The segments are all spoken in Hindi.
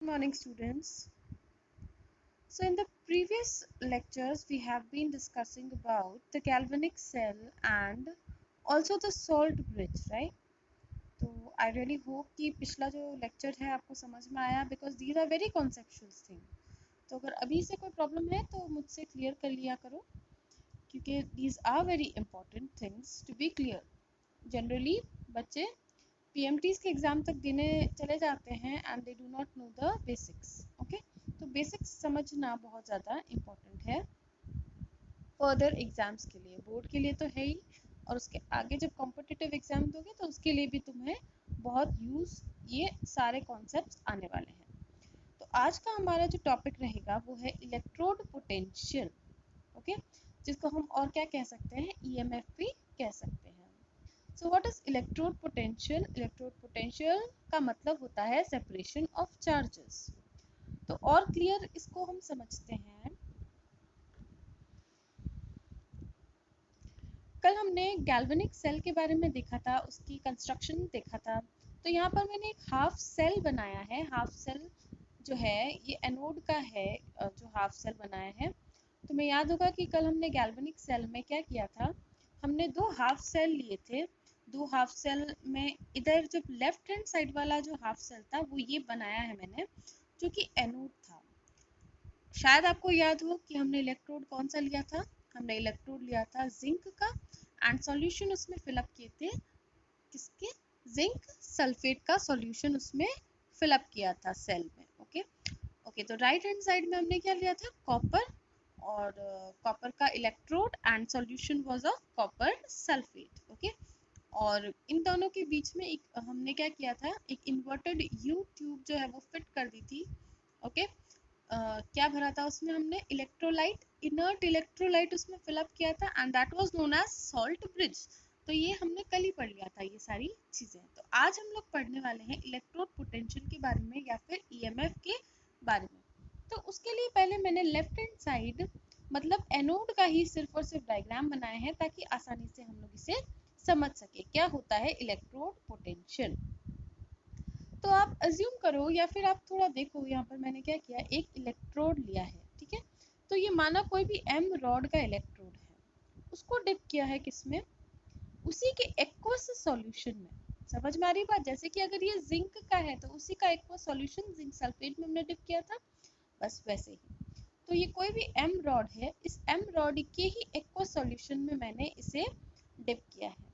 Good morning, students. So in the previous lectures we have been discussing about the galvanic cell and also the salt bridge, right? तो I really hope कि पिछला जो lecture है आपको समझ में आया because these are very conceptual things. तो अगर अभी से कोई problem है तो मुझसे clear कर लिया करो क्योंकि these are very important things to be clear. Generally बच्चे PMTs के एग्ज़ाम तक देने चले जाते हैं and they do not know the basics. Okay? तो बेसिक्स समझना बहुत ज़्यादा इम्पोर्टेंट है फर्दर एग्जाम्स के लिए, बोर्ड के लिए तो है ही, और उसके आगे जब कॉम्पिटिटिव एग्जाम दोगे तो उसके लिए भी तुम्हें बहुत यूज ये सारे कॉन्सेप्ट्स आने वाले हैं। तो आज का हमारा जो टॉपिक रहेगा वो है इलेक्ट्रोड पोटेंशियल। ओके, जिसको हम और क्या कह सकते हैं, ईएमएफ भी कह सकते हैं। So what is electrode potential? Electrode potential का मतलब होता है सेपरेशन ऑफ चार्जेस। तो और क्लियर इसको हम समझते हैं। कल हमने गैल्वेनिक सेल के बारे में देखा था, उसकी कंस्ट्रक्शन देखा था। तो यहाँ पर मैंने एक हाफ सेल बनाया है। हाफ सेल जो है ये एनोड का है, जो हाफ सेल बनाया है। तुम्हें याद होगा कि कल हमने गैल्वेनिक सेल में क्या किया था, हमने दो हाफ सेल लिए थे। दो हाफ सेल में इधर जो लेफ्ट हैंड साइड वाला जो हाफ सेल था वो ये बनाया है मैंने, जो कि एनोड था। शायद आपको याद हो कि हमने इलेक्ट्रोड कौन सा लिया था, हमने इलेक्ट्रोड लिया था जिंक का एंड सॉल्यूशन उसमें फिलअप किए थे किसके, जिंक सल्फेट का सॉल्यूशन उसमें फिलअप किया था सेल में। ओके ओके, तो राइट हैंड साइड में हमने क्या लिया था, कॉपर, और कॉपर का electrode and solution was of copper sulphate. Okay, और इन दोनों के बीच में एक हमने क्या किया था, एक इन्वर्टेड यू ट्यूब जो है वो फिट कर दी थी। ओके, क्या भरा था उसमें, हमने इलेक्ट्रोलाइट, इनर्ट इलेक्ट्रोलाइट उसमें फिलअप किया था and that was known as salt bridge. तो ये हमने कल ही पढ़ लिया था ये सारी चीजें। तो आज हम लोग पढ़ने वाले हैं इलेक्ट्रोड पोटेंशियल के बारे में या फिर ईएमएफ के बारे में। तो उसके लिए पहले मैंने लेफ्ट हैंड साइड मतलब एनोड का ही सिर्फ और सिर्फ डायग्राम बनाया है ताकि आसानी से हम लोग इसे समझ सके क्या होता है इलेक्ट्रोड पोटेंशियल। तो आप अज्यूम करो या फिर आप थोड़ा देखो, यहाँ पर मैंने क्या किया, एक इलेक्ट्रोड लिया है, ठीक है। तो ये माना कोई भी एम रॉड का इलेक्ट्रोड है, उसको डिप किया है किसमें, उसी के एक्वस सॉल्यूशन में। समझ में आ रही बात? जैसे कि अगर ये जिंक का है तो उसी का एक्वस सॉल्यूशन जिंक सल्फेट में हमने डिप किया था, बस वैसे ही। तो ये कोई भी एम रॉड है, इस एम रॉड के ही एक्वस सॉल्यूशन में मैंने इसे डिप किया है।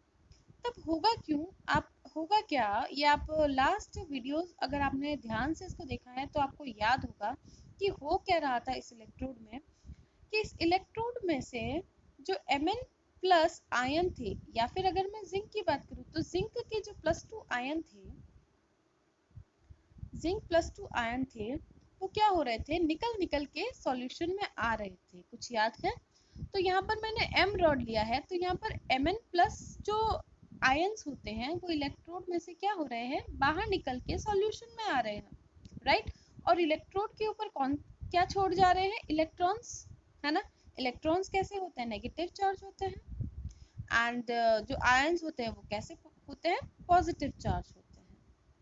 तब होगा क्यों, आप होगा क्या, ये आप लास्ट वीडियोस अगर आपने ध्यान से इसको देखा है तो आपको याद होगा कि हो क्या रहा था इस इलेक्ट्रोड में, कि इस इलेक्ट्रोड में से जो Mn प्लस आयन थे, या फिर अगर मैं जिंक की बात करूं तो जिंक के जो +2 आयन थे, जिंक +2 आयन थे, वो क्या हो रहे थे, निकल निकल के सॉल्यूशन में आ रहे थे। कुछ याद है? तो यहाँ पर मैंने एम रॉड लिया है, तो यहाँ पर Mn प्लस जो आयंस होते हैं वो इलेक्ट्रोड में से क्या हो रहे हैं, बाहर निकल के सॉल्यूशन में आ रहे हैं, राइट। और इलेक्ट्रोड के ऊपर कौन क्या छोड़ जा रहे हैं, इलेक्ट्रॉन्स, है ना। इलेक्ट्रॉन्स कैसे होते हैं, नेगेटिव चार्ज होते हैं, एंड जो आयंस होते हैं वो कैसे होते हैं, पॉजिटिव चार्ज होते हैं।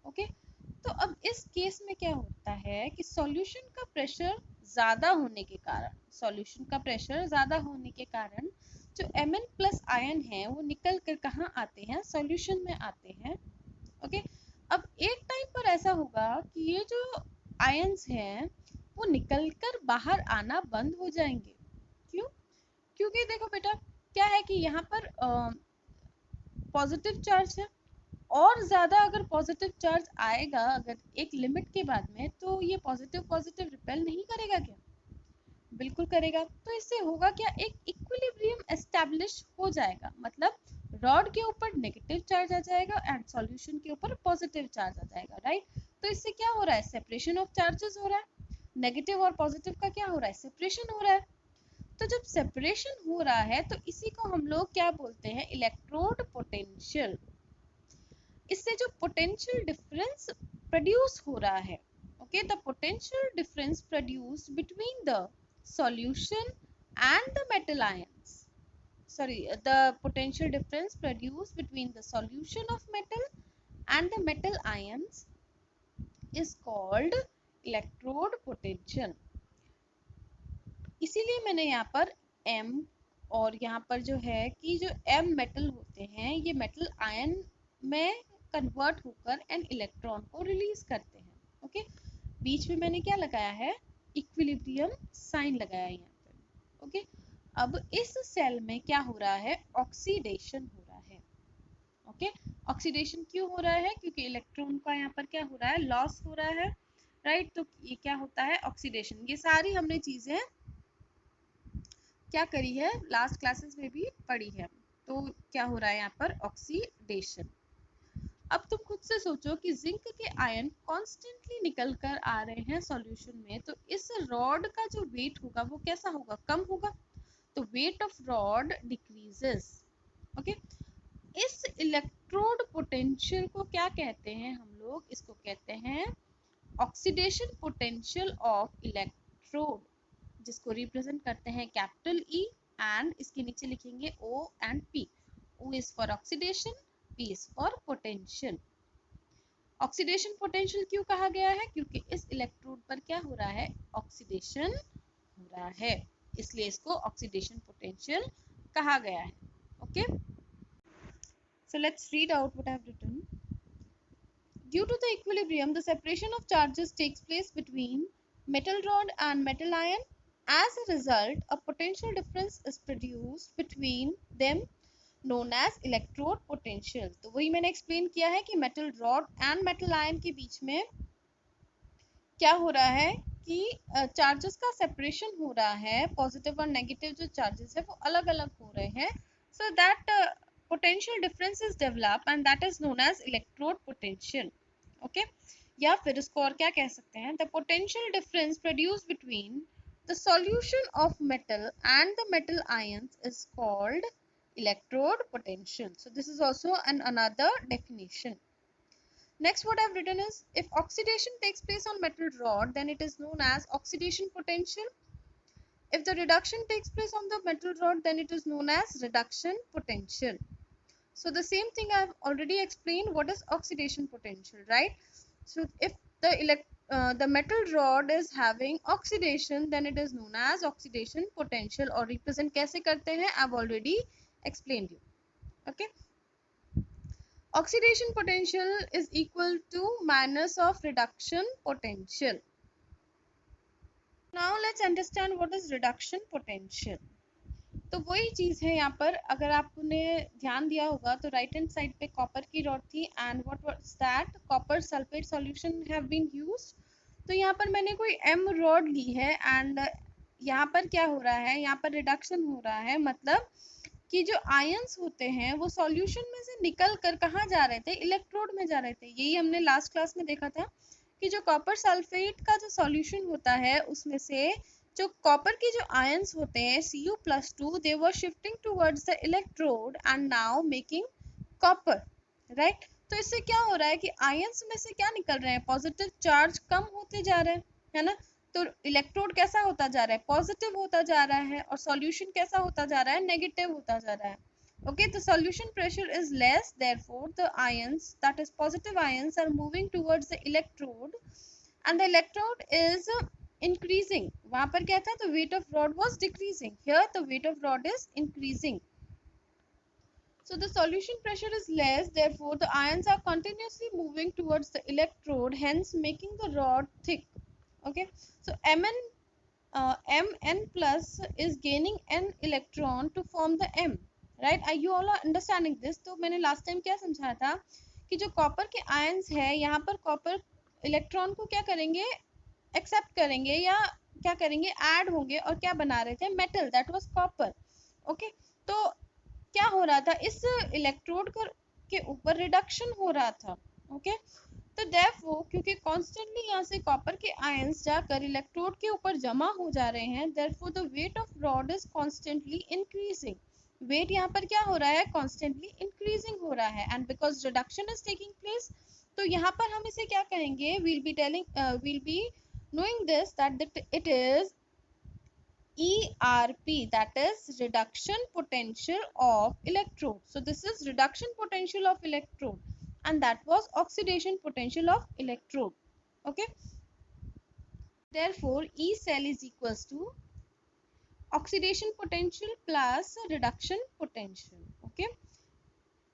ओके, तो अब इस केस में क्या होता है कि सॉल्यूशन का प्रेशर ज़्यादा होने के कारण, सॉल्यूशन का प्रेशर ज़्यादा होने के कारण जो Mn प्लस आयन है वो निकल कर कहाँ आते हैं, सॉल्यूशन में आते हैं। ओके, अब एक टाइम पर ऐसा होगा कि ये जो आयंस हैं वो निकल कर बाहर आना बंद हो जाएंगे। क्यों? क्योंकि देखो बेटा, क्या है कि यहाँ पर पॉजिटिव चार्ज है, और ज़्यादा अगर पॉजिटिव चार्ज आएगा अगर एक लिमिट के बाद में, तो ये पॉजिटिव पॉजिटिव रिपेल नहीं करेगा क्या? बिल्कुल करेगा। तो इससे होगा क्या, एक इक्विलिब्रियम एस्टेब्लिश हो जाएगा, मतलब रॉड के ऊपर नेगेटिव चार्ज आ जाएगा एंड सॉल्यूशन के ऊपर पॉजिटिव चार्ज आ जाएगा, राइट। तो इससे क्या हो रहा है, सेपरेशन ऑफ चार्जेस हो रहा है, नेगेटिव और पॉजिटिव का क्या हो रहा है, सेपरेशन हो रहा है। तो जब सेपरेशन हो रहा है तो इसी को हम लोग क्या बोलते हैं, इलेक्ट्रोड पोटेंशियल। इससे जो पोटेंशियल डिफरेंस प्रोड्यूस हो रहा है, okay, the potential difference produced between the solution and the metal ions, sorry, the potential difference produced between the solution of metal and the metal ions is called electrode potential. इसीलिए मैंने यहाँ पर M और यहाँ पर जो है कि जो M मेटल होते हैं ये मेटल आयन में कन्वर्ट होकर एन इलेक्ट्रॉन को रिलीज करते हैं। ओके, बीच में मैंने क्या लगाया है, इक्विलिब्रियम साइन लगाया है यहाँ पे। ओके, अब इस सेल में क्या हो रहा है, ऑक्सीडेशन हो रहा है। ओके, ऑक्सीडेशन क्यों हो रहा है, क्योंकि इलेक्ट्रॉन का यहाँ पर क्या हो रहा है, लॉस हो रहा है, राइट। तो ये क्या होता है, ऑक्सीडेशन। ये सारी हमने चीजें क्या करी है, लास्ट क्लासेस में भी पढ़ी है। तो क्या हो रहा है यहाँ पर, ऑक्सीडेशन। अब तुम खुद से सोचो कि जिंक के आयन कॉन्स्टेंटली निकल कर आ रहे हैं सॉल्यूशन में, तो इस रॉड का जो वेट होगा वो कैसा होगा, कम होगा। तो weight of rod decreases. Okay, इस इलेक्ट्रोड पोटेंशियल को क्या कहते हैं हम लोग, इसको कहते हैं ऑक्सीडेशन पोटेंशियल ऑफ इलेक्ट्रोड, जिसको रिप्रेजेंट करते हैं कैपिटल E एंड इसके नीचे लिखेंगे O and P। O is for oxidation, P is for potential. Oxidation potential क्यों कहा गया है, क्योंकि इस इलेक्ट्रोड पर क्या हो रहा है, ऑक्सीडेशन हो रहा है, इसलिए इसको ऑक्सीडेशन पोटेंशियल कहा गया है। Okay, so let's read out what I have written. Due to the equilibrium, the separation of charges takes place between metal rod and metal ion. As a result, a potential difference is produced between them known as electrode potential. तो वही मैंने explain किया है कि metal rod and metal ion के बीच में क्या हो रहा है कि चार्जेस का सेपरेशन हो रहा है, पॉजिटिव और नेगेटिव जो चार्जेस है वो अलग अलग हो रहे हैं, so that potential difference is developed and that is known as electrode potential. Okay, या फिर इसको और क्या कह सकते हैं, the potential difference produced between the solution of metal and the metal ions is called electrode potential. So this is also another definition. Next, what I've written is, if oxidation takes place on metal rod, then it is known as oxidation potential. If the reduction takes place on the metal rod, then it is known as reduction potential. So the same thing I've already explained, what is oxidation potential, right? So if the metal rod is having oxidation, then it is known as oxidation potential, or represent कैसे करते हैं, I've already explained you. Okay, oxidation potential is equal to minus of reduction potential. Now let's understand what is reduction potential. तो वही चीज है यहाँ पर, अगर आपने ध्यान दिया होगा तो राइट हैंड साइड पे कॉपर की रॉड थी and what was that, copper sulphate solution have been used. तो यहाँ पर मैंने कोई M रॉड ली है एंड यहाँ पर क्या हो रहा है, यहाँ पर रिडक्शन हो रहा है, मतलब कि जो आयंस होते हैं वो सॉल्यूशन में से निकल कर कहाँ जा रहे थे, इलेक्ट्रोड में जा रहे थे। यही हमने लास्ट क्लास में देखा था कि जो कॉपर सल्फेट का जो सॉल्यूशन होता है उसमें से जो कॉपर के जो आयंस होते हैं Cu+2, they were shifting towards the electrode and now making copper, right? तो इससे क्या हो रहा है कि आयंस में से क्या निकल रहे हैं, पॉजिटिव चार्ज कम होते जा रहे हैं, है ना। तो इलेक्ट्रोड कैसा होता जा रहा है, पॉजिटिव होता जा रहा है, और सॉल्यूशन कैसा होता जा रहा है, नेगेटिव होता जा रहा है। Okay, the solution pressure is less, therefore the ions, that is positive ions, are moving towards the electrode and the electrode is increasing. वहाँ पर क्या था, the weight of rod was decreasing. Here the weight of rod is increasing. So the solution pressure is less, therefore the ions are continuously moving towards the electrode, hence making the rod thick. Okay, so Mn plus is gaining an electron to form the M. Right, I you all are understanding this. तो मैंने लास्ट टाइम क्या समझाया था कि जो कॉपर के आयंस है, यहाँ पर कॉपर इलेक्ट्रॉन को क्या करेंगे, एक्सेप्ट करेंगे या क्या करेंगे, ऐड होंगे, और क्या बना रहे थे, metal, that was copper. Okay, तो क्या हो रहा था, इस इलेक्ट्रोड के ऊपर रिडक्शन हो रहा था। ओके, तो therefore क्योंकि कॉन्स्टेंटली यहाँ से कॉपर के आयंस जाकर इलेक्ट्रोड के ऊपर जमा हो जा रहे हैं, therefore the weight of rod is constantly increasing. Wait यहाँ पर क्या हो रहा है, कॉन्स्टेंटली इंक्रीजिंग हो रहा है, and because reduction is taking place, तो यहाँ पर हम इसे क्या कहेंगे, we'll be knowing this that it is ERP, that is reduction potential of electrode. So this is reduction potential of electrode and that was oxidation potential of electrode. Okay, Therefore, E cell is equals to oxidation potential plus reduction potential. Okay,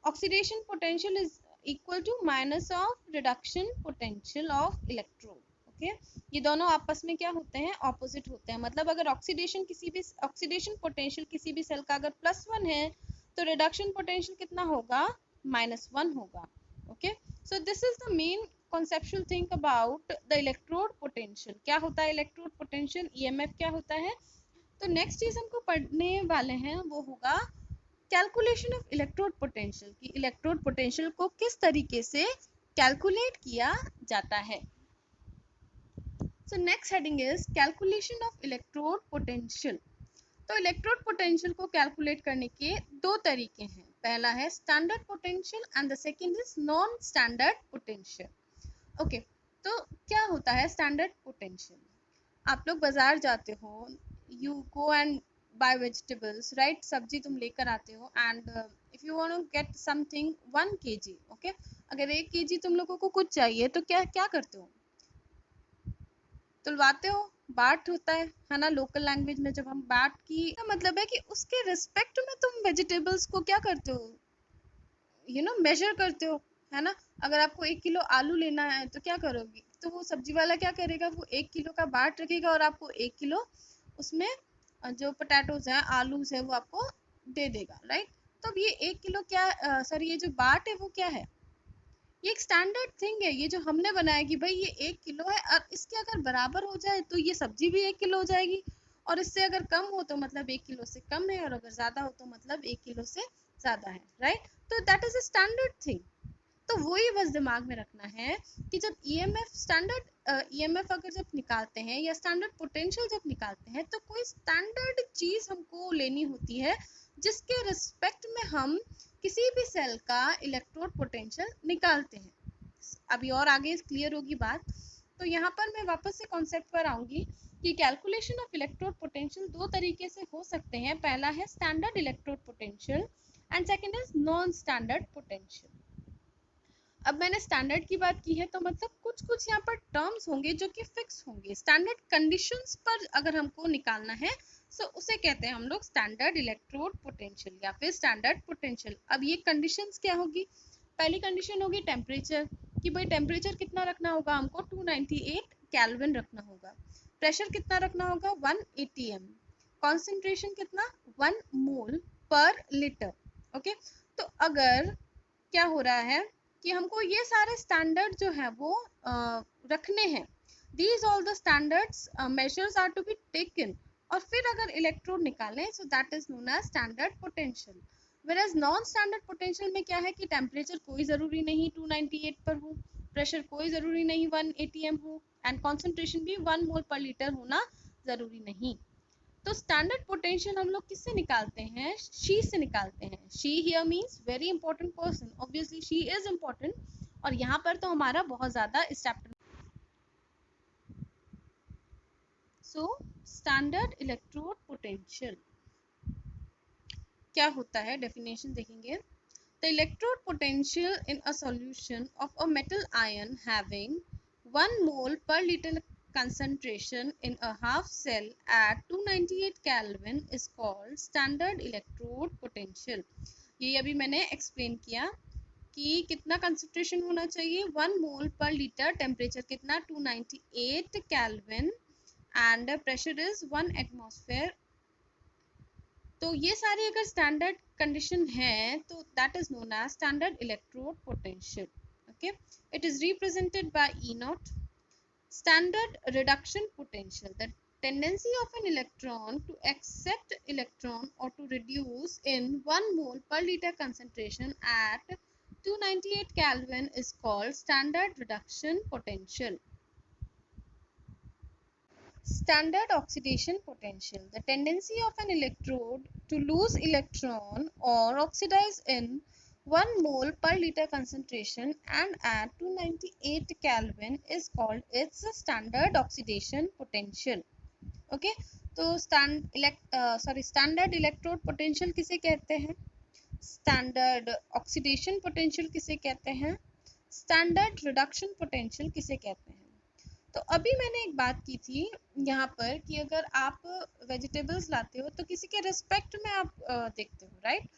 oxidation potential is equal to minus of reduction potential of electrode. Okay ये दोनों आपस में क्या होते हैं, ऑपोजिट होते हैं. मतलब अगर ऑक्सीडेशन पोटेंशियल किसी भी सेल का अगर +1 है तो रिडक्शन पोटेंशियल कितना होगा, -1 होगा. Okay so this is the main conceptual think about the electrode potential. क्या होता है इलेक्ट्रोड पोटेंशियल, EMF क्या होता है. तो नेक्स्ट चीज हमको पढ़ने वाले हैं वो होगा कैलकुलेशन ऑफ इलेक्ट्रोड पोटेंशियल, कि इलेक्ट्रोड पोटेंशियल को किस तरीके से कैलकुलेट किया जाता है. So next heading is calculation of electrode potential. तो इलेक्ट्रोड पोटेंशियल को कैलकुलेट करने के दो तरीके हैं. पहला है standard potential and the second is non standard potential. Okay तो क्या होता है स्टैंडर्ड पोटेंशियल. आप लोग बाजार जाते हो, you go and buy vegetables, right? सब्जी तुम लेकर आते हो and if you want to get something 1 kg, okay? अगर 1 kg तुम लोगों को कुछ चाहिए तो क्या क्या करते हो, तुलवाते हो, बाट होता है ना. लोकल लैंग्वेज में जब हम बाट की मतलब है कि उसके रिस्पेक्ट में तुम वेजिटेबल्स को क्या करते हो, मेजर करते हो, है ना. अगर आपको 1 किलो आलू लेना है तो क्या करोगे, तो वो सब्जी वाला क्या करेगा, वो 1 किलो का बाट रखेगा और आपको 1 किलो उसमें जो पोटैटोज है, आलूज है, वो आपको दे देगा, राइट. तो अब ये 1 किलो क्या सॉरी ये जो बाट है वो क्या है, ये एक स्टैंडर्ड थिंग है, ये जो हमने बनाया कि भाई ये 1 किलो है और इसके अगर बराबर हो जाए तो ये सब्जी भी 1 किलो हो जाएगी, और इससे अगर कम हो तो मतलब 1 किलो से कम है, और अगर ज्यादा हो तो मतलब 1 किलो से ज्यादा है, राइट. तो that is a standard thing. तो वही बस दिमाग में रखना है कि जब EMF अगर जब निकालते हैं या स्टैंडर्ड पोटेंशियल जब निकालते हैं तो कोई स्टैंडर्ड चीज हमको लेनी होती है जिसके रिस्पेक्ट में हम किसी भी सेल का इलेक्ट्रोड पोटेंशियल निकालते हैं. अभी और आगे क्लियर होगी बात. तो यहाँ पर मैं वापस से कॉन्सेप्ट पर आऊंगी कि कैलकुलेशन ऑफ इलेक्ट्रोड पोटेंशियल दो तरीके से हो सकते हैं. पहला है standard electrode potential and second is non standard potential. अब मैंने स्टैंडर्ड की बात की है तो मतलब कुछ कुछ यहाँ पर टर्म्स होंगे जो कि फिक्स होंगे. स्टैंडर्ड कंडीशंस पर अगर हमको निकालना है तो उसे कहते हैं हम लोग स्टैंडर्ड इलेक्ट्रोड पोटेंशियल या फिर स्टैंडर्ड पोटेंशियल. अब ये कंडीशंस क्या होगी, पहली कंडीशन होगी टेम्परेचर, कि भाई टेम्परेचर कितना रखना होगा हमको, 298 केल्विन रखना होगा. प्रेशर कितना रखना होगा, 1 atm. कॉन्सेंट्रेशन कितना, 1 मोल पर लीटर. ओके तो अगर क्या हो रहा है कि हमको ये सारे स्टैंडर्ड जो है वो रखने हैं, these all the standards measures are to be taken, और फिर अगर इलेक्ट्रोड निकालें so that is known as standard potential. whereas non standard potential में क्या है कि टेम्परेचर कोई ज़रूरी नहीं 298 पर हो, प्रेशर कोई ज़रूरी नहीं 1 atm हो, एंड कॉन्सेंट्रेशन भी 1 मोल पर लीटर होना ज़रूरी नहीं. तो स्टैंडर्ड पोटेंशियल हम लोग किससे निकालते हैं, शी से निकालते हैं. She here means very important person, obviously she is important, और यहाँ पर तो हमारा बहुत ज्यादा इस chapter. So standard electrode potential क्या होता है, डेफिनेशन देखेंगे. The electrode potential in a solution of a metal ion having 1 mole per litre concentration in a half cell at 298 Kelvin is called standard electrode potential. ये अभी मैंने एक्सप्लेन किया कि कितना कंसंट्रेशन होना चाहिए, 1 मोल पर लीटर, टेम्परेचर कितना 298 kelvin and pressure is 1 atmosphere. तो ये सारी अगर स्टैंडर्ड कंडीशन है तो that is known as standard electrode potential. Okay it is represented by E naught. Standard reduction potential, the tendency of an electron to accept electron or to reduce in 1 mole per liter concentration at 298 Kelvin is called standard reduction potential. Standard oxidation potential, the tendency of an electrode to lose electron or oxidize in 1 mole per liter concentration and at 298 Kelvin is called its standard oxidation potential. Okay, तो स्टैंडर्ड इलेक्ट्रोड पोटेंशियल किसे कहते हैं, स्टैंडर्ड ऑक्सीडेशन पोटेंशियल किसे कहते हैं, स्टैंडर्ड रिडक्शन पोटेंशियल किसे कहते हैं. तो अभी मैंने एक बात की थी यहाँ पर कि अगर आप वेजिटेबल्स लाते हो तो किसी के रिस्पेक्ट में आप देखते हो, राइट।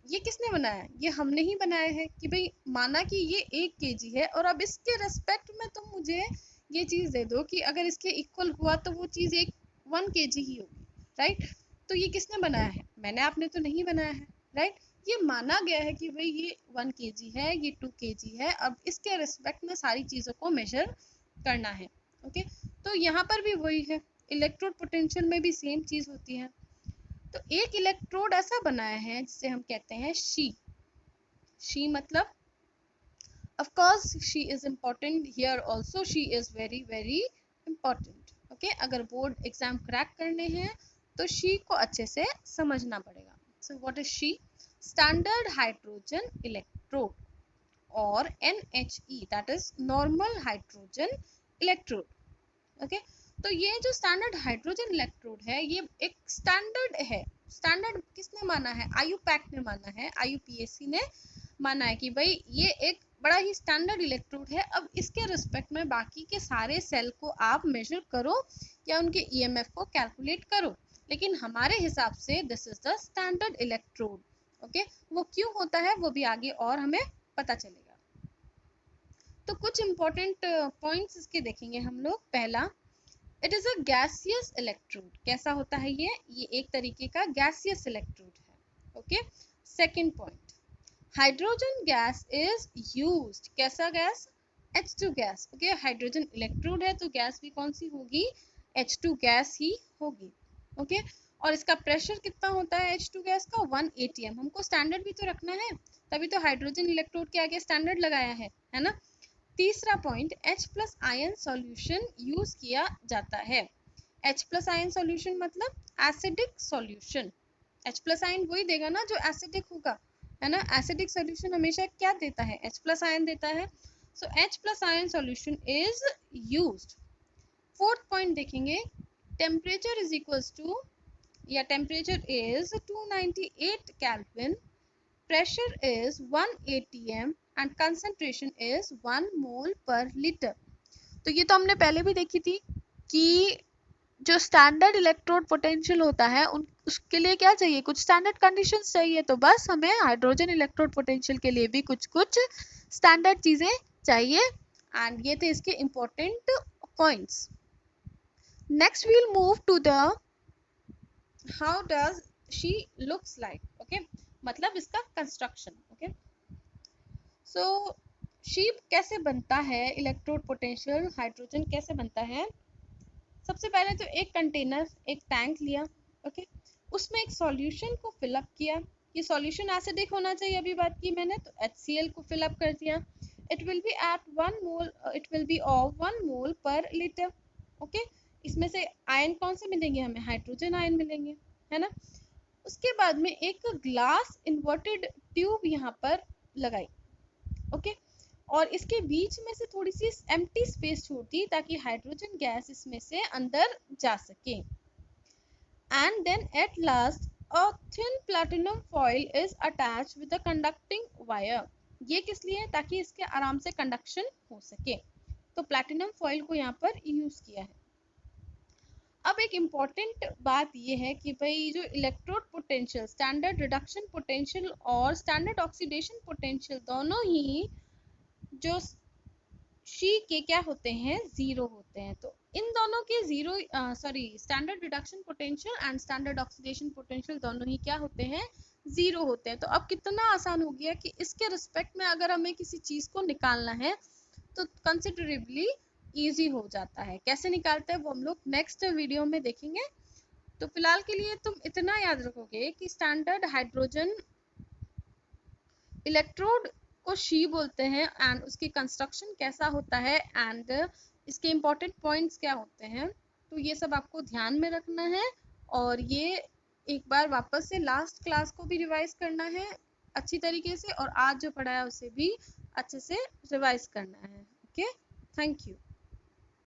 ये किसने बनाया है? ये हमने ही बनाया है कि भाई माना कि ये 1 केजी है और अब इसके रिस्पेक्ट में तुम मुझे ये चीज़ दे दो कि अगर इसके इक्वल हुआ तो वो चीज़ 1 केजी ही होगी, राइट। तो ये किसने बनाया है? मैंने, आपने तो नहीं बनाया है, राइट। ये माना गया है कि भाई ये 1 केजी है, ये 2 केजी है, अब इसके रिस्पेक्ट में सारी चीज़ों को मेजर करना है। ओके, तो यहाँ पर भी वही है, इलेक्ट्रोड पोटेंशियल में भी सेम चीज होती है। तो एक इलेक्ट्रोड ऐसा बनाया है जिसे हम कहते हैं शी मतलब of course she is important here also, she is very very important। Okay, अगर बोर्ड एग्जाम क्रैक करने हैं तो शी को अच्छे से समझना पड़ेगा। So what is she? Standard hydrogen electrode और NHE, that is normal hydrogen electrode. Okay, तो ये जो स्टैंडर्ड हाइड्रोजन इलेक्ट्रोड है ये एक स्टैंडर्ड है। स्टैंडर्ड किसने माना है? IUPAC ने माना है, IUPAC ने माना है कि भाई ये एक बड़ा ही स्टैंडर्ड इलेक्ट्रोड है। अब इसके रिस्पेक्ट में बाकी के सारे सेल को आप मेजर करो या उनके EMF को कैलकुलेट करो, लेकिन हमारे हिसाब से this is the standard electrode. Okay, वो क्यों होता है वो भी आगे और हमें पता चलेगा। तो कुछ इंपॉर्टेंट पॉइंट्स इसके देखेंगे हम लोग। पहला, it is a gaseous electrode. कैसा होता है ये एक तरीके का गैसियस इलेक्ट्रोड है। Okay, second point, hydrogen gas is used. कैसा gas? H2 gas. Okay, hydrogen electrode है तो गैस भी कौन सी होगी? H2 गैस ही होगी। ओके, और इसका प्रेशर कितना होता है H2 गैस का? 1 atm। हमको स्टैंडर्ड भी तो रखना है, तभी तो हाइड्रोजन इलेक्ट्रोड के आगे स्टैंडर्ड लगाया है ना। तीसरा point, H+ ion solution use किया जाता है। H+ आयन सॉल्यूशन मतलब एसिडिक सॉल्यूशन। H+ आयन वही देगा ना जो एसिडिक होगा, है ना। एसिडिक सॉल्यूशन हमेशा क्या देता है? H+ आयन देता है। सो H+ ion solution is used. Fourth point देखेंगे, टेम्परेचर इज इक्वल्स टू या temperature is 298 kelvin, pressure is 1 atm and concentration is 1 mole per liter। तो ये तो हमने पहले भी देखी थी कि जो स्टैंडर्ड इलेक्ट्रोड पोटेंशियल होता है उसके लिए क्या चाहिए? कुछ स्टैंडर्ड कंडीशंस चाहिए। तो बस हमें हाइड्रोजन इलेक्ट्रोड पोटेंशियल के लिए भी कुछ कुछ स्टैंडर्ड चीजें चाहिए। एंड ये थे इसके important points. Next we will move to the how does she looks like. Okay, मतलब इसका कंस्ट्रक्शन। ओके, सो शीप कैसे बनता है? इलेक्ट्रोड पोटेंशियल हाइड्रोजन कैसे बनता है? सबसे पहले तो एक कंटेनर, एक टैंक लिया। ओके, उसमें एक सॉल्यूशन को फिलअप किया। ये सॉल्यूशन एसिडिक होना चाहिए, अभी बात की मैंने, तो HCl को फिलअप कर दिया। It will be at 1 mole, it will be of 1 mole per litre. Okay, इसमें से आयन कौन से मिलेंगे हमें? हाइड्रोजन आयन मिलेंगे, है ना। उसके बाद में एक ग्लास इन्वर्टेड ट्यूब यहाँ पर लगाई। ओके, और इसके बीच में से थोड़ी सी एम्प्टी स्पेस छोड़ दी ताकि हाइड्रोजन गैस इसमें से अंदर जा सके। And then at last a thin platinum foil is attached with a conducting wire. ये किस लिए? ताकि इसके आराम से कंडक्शन हो सके। तो प्लैटिनम फॉइल को यहाँ पर यूज किया है। अब एक इम्पॉर्टेंट बात यह है कि भाई जो electrode potential, standard reduction potential और स्टैंडर्ड ऑक्सीडेशन पोटेंशियल दोनों ही जो शी के क्या होते हैं? जीरो होते हैं। तो इन दोनों के zero, standard reduction potential and standard oxidation potential दोनों ही क्या होते हैं? जीरो होते हैं। तो अब कितना आसान हो गया कि इसके रिस्पेक्ट में अगर हमें किसी चीज को निकालना है तो कंसिडरेबली इजी हो जाता है। कैसे निकालते हैं वो हम लोग नेक्स्ट वीडियो में देखेंगे। तो फिलहाल के लिए तुम इतना याद रखोगे कि स्टैंडर्ड हाइड्रोजन इलेक्ट्रोड को शी बोलते हैं एंड उसकी कंस्ट्रक्शन कैसा होता है एंड इसके इंपॉर्टेंट पॉइंट्स क्या होते हैं। तो ये सब आपको ध्यान में रखना है और ये एक बार वापस से लास्ट क्लास को भी रिवाइज करना है अच्छी तरीके से, और आज जो पढ़ाया उसे भी अच्छे से रिवाइज करना है। Okay, thank you.